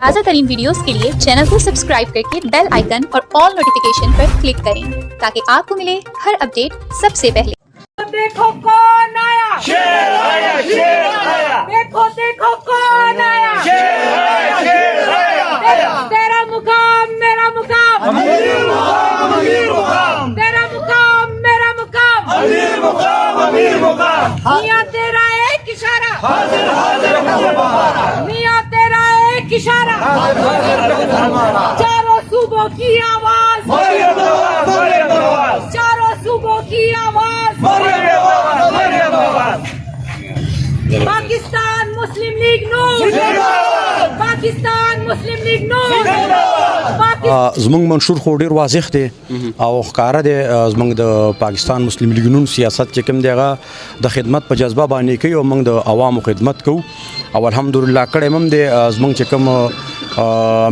ताज़ा तरीन वीडियोस के लिए चैनल को सब्सक्राइब करके बेल आइकन और ऑल नोटिफिकेशन पर क्लिक करें ताकि आपको मिले हर अपडेट सबसे पहले। देखो कौन आया, शेर आया, शेर आया, देखो देखो कौन आया, शेर आया, शेर आया, तेरा मुकाम मेरा मुकाम, अमीर मुकाम, अमीर मुकाम, तेरा मुकाम मेरा मुकाम, अमीर मुकाम, अमीर मुकाम, मियाँ तेरा एक इशारा, हाजिर हाजिर है बहारा, मियाँ तेरा एक इशारा, हाजिर हाजिर है बहारा, चारों सूबों की आवाज, मरियम नवाज, मरियम नवाज, चारों सूबों की आवाज, मरियम नवाज, मरियम नवाज, पाकिस्तान मुस्लिम लीग नून, जिंदाबाद, पाकिस्तान मुस्लिम लीग नून, जिंदाबाद। زمونږ منشور خو ډیر واضح دی او ښکاره دی. زمونږ د پاکستان مسلم لیگ نون سیاست چې کوم دی هغه د خدمت په جذبه باندې کوي او موږ د عوامو خدمت کوو او الحمدلله کړی هم دی. زمونږ چې کوم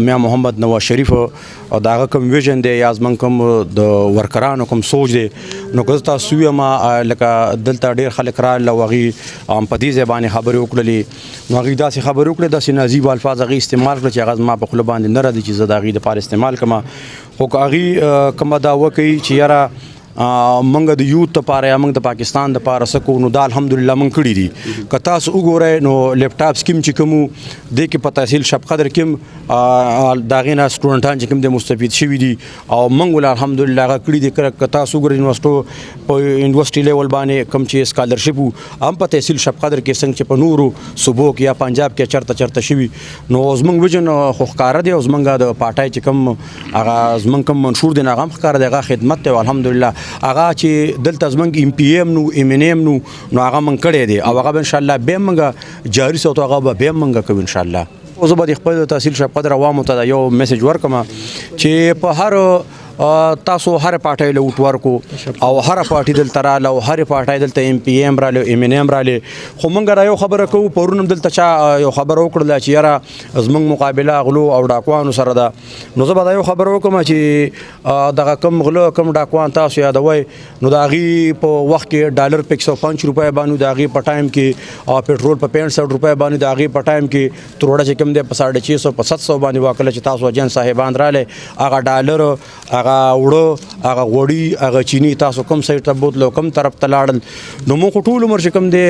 میاں محمد نواز شریف او داغه کوم ویژن دی یا زمونږ کوم د ورکرانو کوم سوچ دی نو که تاسو وایم لکه دلته ډیر خلک راغله او هغوی په دې ځای باندې خبرې وکړلې نو هغوی داسې خبرې وکړې داسې نازیب الفاظ هغوی استعمال کړل چې هغه زما په خوله باندې نه راځي چې زه د هغوی دپاره استعمال کړم. خو که هغوی کومه دعوه کوي چې یاره منګ د یوت لپاره یا موږ د پاکستان لپاره څه کوو نو دا الحمدلله موږ کړي دي. که تاسو وګورئ نو لیپټاپ سکیم چې کوم دی کې په تحصیل شب قدر کې د هغې نه سټوډنټان چې کوم دی مستفید شوي دي او موږ ول الحمدلله هغه کړي دي. که تاسو وګورئ یونیورسټو په یونیورسټي لیول باندې کوم چې سکالرشپ هم په تحصیل شب قدر کې څنګه چې په نورو صوبو کې یا پنجاب کې چرته شوي نو زموږ ویژن خو ښکاره دی او زموږ د پارټۍ چې کوم هغه زموږ کوم منشور دی هغه هم ښکاره دی، هغه خدمت دی او الحمدلله هغه چې دلته زمونږ ایم پی ایم نو ایم ان ایم نو هغه موږ کړی دی او هغه به انشاءالله بیا موږ جاري ساتو، هغه به بیا موږ کوو انشاءالله. زه به د خپل تحصیل شب قدر عوامو ته یو میسج ورکړم چې په هر تاسو هر پارټۍ له ووټ ورکو او هر پارټي دلته راله او هر پارټۍ دلته ایم پی ایم راله ایم ان ایم راله. خو موږ را یو خبره کوو پرون هم دلته چا یو خبره وکړله چې یاره زموږ مقابله غلو او ډاکوانو سره ده نو زه به دا یو خبره وکړم چې دغه کم غلو کم ډاکوان تاسو یادوئ نو د هغې په وخت کې ډالر په 105 روپۍ باندې د هغې په ټایم کې پټرول په 65 روپۍ باندې د هغې په ټایم کې تروړه چې کوم دی په 650 په 700 باندې واکله چې تاسو اجن صاحبان رالی هغه ډالر هغه وړه هغه غوړي هغه چینی تاسو کوم سایډ ته بوتلو کوم طرف ته لاړل نو موږ خو ټول عمر چې کوم دی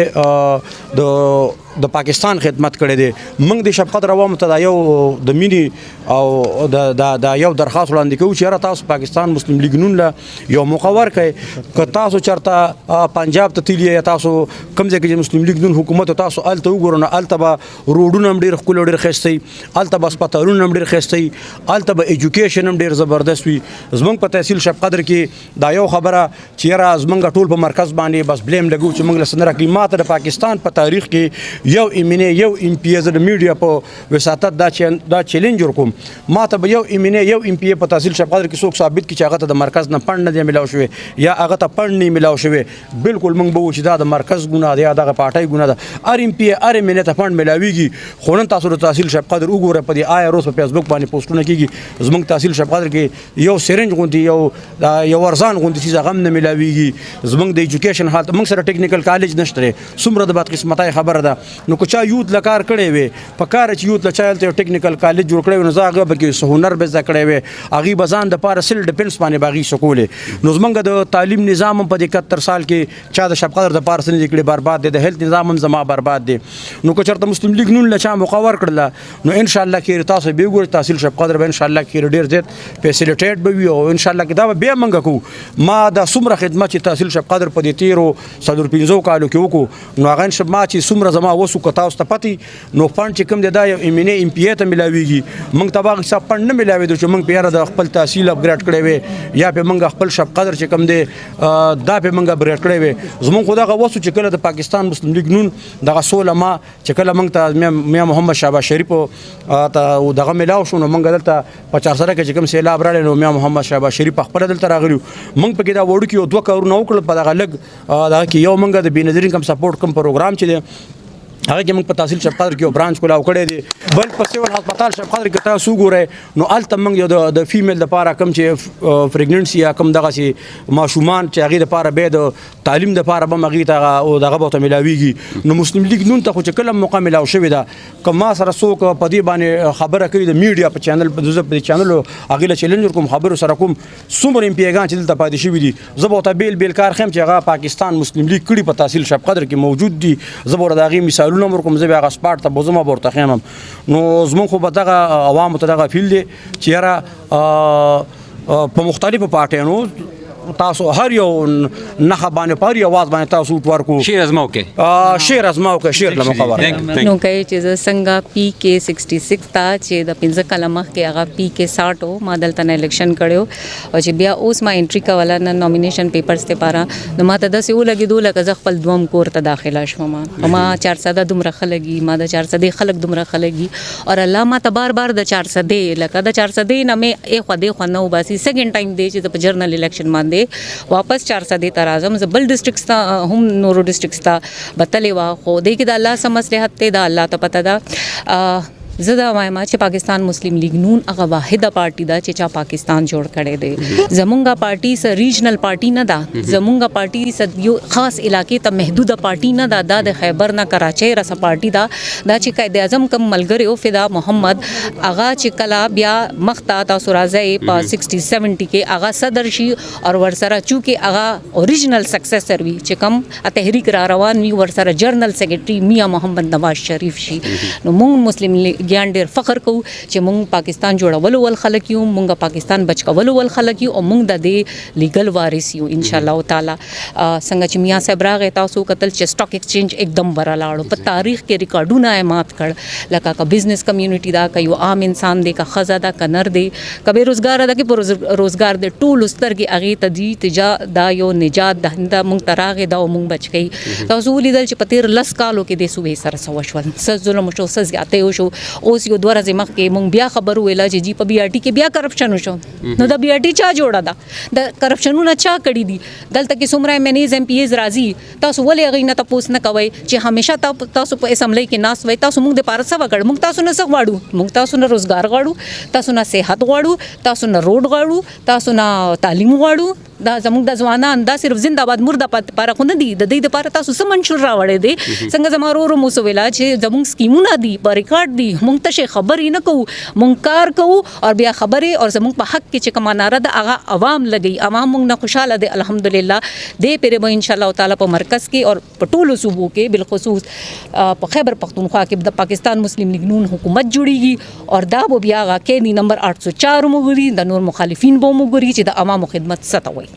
د پاکستان خدمت کړی دی. موږ د شب قدر عوامو ته دا یو د مینې او دا یو درخواست وړاندې کوو چې یاره تاسو پاکستان مسلم لیګ نون له یو موقع ورکړئ. که تاسو چېرته پنجاب ته تللی یا تاسو کوم ځای کې چې مسلم لیګ نون حکومت تاسو هلته وګورئ نو هلته به روډونه هم ډېر ښکلي او ډېر ښایسته، هلته به هسپتالونه هم ډېر ښایسته، هلته به ایجوکیشن هم ډېر زبردست وي. زمونږ په تحصیل شب قدر کې دا یو خبره چې یاره زمونږ ټول په مرکز باندې بس بلیم لګو چې موږ له څه نه راکړي. ما ته د پاکستان په تاریخ کې یو ایم ان ای یو ایم پی ای زه د میډیا په وساطت دا چیلنج ورکوم ما ته به یو ایم ان ای یو ایم پی ای په تحصیل شب قدر کې څوک ثابت کړي چې هغه ته د مرکز نه فنډ نه دی میلاو شوی یا هغه ته فنډ نه میلاو شوی بالکل موږ به وو چې دا د مرکز ګناه دی یا دغه پارټۍ ګناه ده. هر ایم پی ای هر ایم ان ای ته فنډ میلاویږي خو نن تاسو د تحصیل شب قدر وګورئ په دې آیا روز په فیسبوک باندې پوسټونه کېږي زموږ تحصیل شب قدر کې یو سرنج غوندي یو ورزان غوندي چیز هغه هم نه میلاویږي. زموږ د ایجوکیشن حالت موږ سره ټیکنیکل کالج نشته دی څومره د بدقسمتۍ خبره ده. نو که چا یوت له کار کړی وي په کار چې یوت له چا هلته یو ټیکنیکل کالج جوړ کړی وي نو زه هغه به کې څه هنر به زده کړی وي هغوی به ځان دپاره سیلف ډیفینس باندې به هغوی څه کولې. نو زموږ د تعلیم نظام هم په دې 71 سال کې چا د شب قدر دپاره څه نه دي کړي برباد دی، د هیلث نظام هم زما برباد دی. نو که چېرته مسلم لیګ نون له چا موقع ورکړله نو انشاءالله کې تاسو بیا وګورئ تحصیل شب قدر به انشاءالله کې ډېر زیات فیسیلیټیټ به وي او انشاءالله کې دا به بیا موږ کوو. ما دا څومره خدمت چې تحصیل شب قدر په دې تیرو 450 کالو کې وکړو نو هغه ما چې څومره زما وسو که تاسو ته پتې نو فنډ چې کوم دی دا یو ایم ان ای ایم پی ای ته میلاویږي موږ ته به هغه حساب فنډ نه میلاوېدو چې موږ په یاره د خپل تحصیل اپګریډ کړی وی یا په موږ خپل شب قدر چې کوم دی دا په موږ اپګریډ کړی وی. زموږ خو دغه وسو چې کله د پاکستان مسلم لیګ نون دغه سوله ما چې کله موږ ته میاں محمد شهباز شریف ته دغه میلاو شو نو موږ دلته په چارسره کې چې کوم سیلاب راغلی نو میاں محمد شهباز شریف پخپله دلته راغلي موږ پکې دا وړوکي یو 2 کارونه وکړل په دغه لږ دغه کې یو موږ د بېنظیرین کم سپورټ کم پروګرام چې دی هغه کې موږ په تحصیل شب قدر کې یو برانچ کولاو کړی دی بل په سیول هسپتال شب قدر کې تاسو وګورئ نو الته موږ یو د فیمیل لپاره کم چې پریګننسي یا کم دغه سي ماشومان چې هغه لپاره به د تعلیم لپاره به مغي ته او دغه به ملاويږي نو مسلم لیگ نون ته خو چې کله موقع ملاو شوی دا کما سره څوک په دې باندې خبره کوي د میډیا په چینل په چینل هغه له چیلنج کوم خبرو سره کوم څومره امپیګان چې دلته پاتې شوی دي زبو ته بیل کار خیم چې هغه پاکستان مسلم لیگ کړي په تحصیل شب قدر کې موجود دي زبو دغه مثالونه نمبر کوم زبې هغه سپارت ته بوزما ورته خیمم نو زمون خو به دغه عوامو ته دغه فیل دي چې یاره په مختلفو پارټیانو تاسو هر یو نخ باندې پر یو واز باندې تاسو ورکو شیر ازماو کې شیر لمو خبر نو کوي چې څنګه پی کې 66 تا چې د 15 کلمه کې هغه پی کې 60 او ما دلته نه الیکشن کړو او چې بیا اوس ما انټری کوله نه نومینیشن پیپرز ته پاره نو ما ته د سیو لګي دوه لکه خپل دوم کور ته داخله شوم ما 400 دومره خلګي ما د 400 خلک دومره خلګي اور الله ما ته بار د 400 لکه د 400 نه مې خو دې خو نو باسي سیکنډ ټایم دی چې په جرنل الیکشن باندې واپس 400 تر اعظم زبل ډسټرکټس ته هم نورو ډسټرکټس ته بتلې وا خو دې کې د الله سم مصلحت ته د الله ته پته ده زدا وایم چې پاکستان مسلم لیگ نون هغه واحده پارټي دا چې چا پاکستان جوړ کړي دي زمونږه پارټي س ریجنل پارټي نه ده زمونږه پارټي س یو خاص علاقې ته محدوده پارټي نه ده د خیبر نه کراچۍ رس پارټي دا چې قائد اعظم کم ملګری او فدا محمد هغه چې کلا بیا مختا تاسو راځي په 60 70 کې هغه صدر شي او ورسره چونکه هغه اوریجنل سکسیسر وي چې کم تحریک را روان وي ورسره جنرال سیکریټري میاں محمد نواز شریف شي نو موږ مسلم لیگ ګیان ډیر فخر کوو چې مونږ پاکستان جوړولو ول خلک یو مونږ پاکستان بچکولو ول خلک یو او مونږ د دې لیګل وارث یو ان شاء الله تعالی څنګه چې میاں صاحب راغی تاسو قتل چې سٹاک ایکسچینج एकदम برا لاړو په تاریخ کې ریکارډونه مات کړ لکه کا بزنس کمیونټي دا کا یو عام انسان دی کا خزا دا کنر دی کبه روزګار دا کې روزګار دی ټول ستر کې اغه تدی تجا دا یو نجات دهنده مونږ تراغه دا مونږ بچ کی تاسو لیدل چې پتیر لس کالو کې د صوبې سره سوشول س ظلم شو سز یاته شو اوس یو دوه ورځې مخکې مونږ بیا خبر ویلا چې جی په بي آر ټي کې بیا کرپشن وشو نو د بي آر ټي چا جوړه ده د کرپشنونه چا کړی دي دلته کې څومره منیز ایم پی ایز راځي تاسو ولې هغه نه تاسو نه کوي چې همیشه تاسو په اسمبلی کې ناس وای تاسو مونږ د پاره څه وکړ مونږ تاسو نه څه غواړو مونږ تاسو نه روزګار غواړو تاسو نه صحت غواړو تاسو نه روډ غواړو تاسو نه تعلیم غواړو دا زموږ د ځوانان دا صرف زنده‌باد مرده‌باد لپاره خو نه دي د دې لپاره تاسو څه منشور راوړی دي څنګه زموږ مو سویلا چې زموږ سکیمونه دي په ریکارډ دي مونږ ته خبرې نه کوو مونږ کار کوو او بیا خبرې او زموږ په حق کې چې کومه ناره ده هغه عوام لګي عوام مونږ نه خوشاله دي الحمدلله دې پرې به ان شاء الله تعالی په مرکز کې او په ټولو صوبو کې بالخصوص په خیبر پختونخوا کې د پاکستان مسلم لیگ نون حکومت جوړیږي او دا به بیا هغه کې نمبر 804 موږ د نور مخالفین به موږ چې د عوامو خدمت ستوي